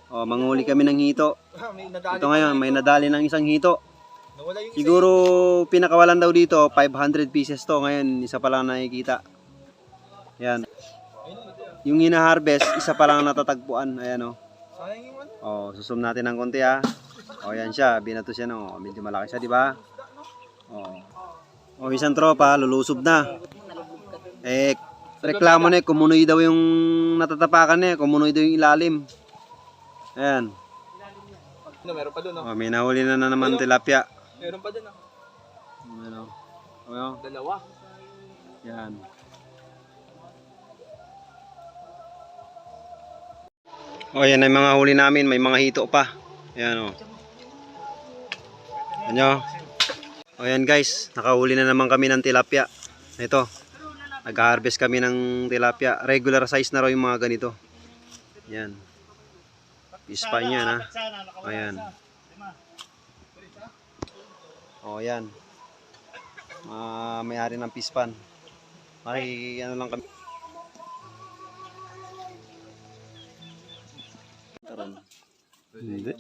Oh, manghuli kami ng hito. Ito ngayon, may nadali ng isang hito. Siguro pinakawalan daw dito, 500 pieces to. Ngayon, isa pa lang nakikita. Yan. Yung hina-harvest, isa pa lang natatagpuan. Ayan o. Oh, susum natin ng konti ha. Oh, yan siya. Binato siya no. Medyo malaki siya, di ba? Oh. Oh, isang tropa, lulusob na. Reklamo na kumunoy daw yung natatapakan niya. Kumunoy daw yung ilalim. Ayan. Meron pa doon. Oh, may nahuli na naman tilapia. Meron pa doon. Ano? Oh, Dalawa. yan. Oh, yan ang mga huli namin. May mga hito pa. Ayan o. Ano? O yan guys. Nakahuli na naman kami ng tilapia. Ito. Nag-harvest kami ng tilapia. Regular size na raw yung mga ganito. Yan. Pispa niya na. Ayan. O yan. May-ari ng pispan. Ano lang kami. Hindi.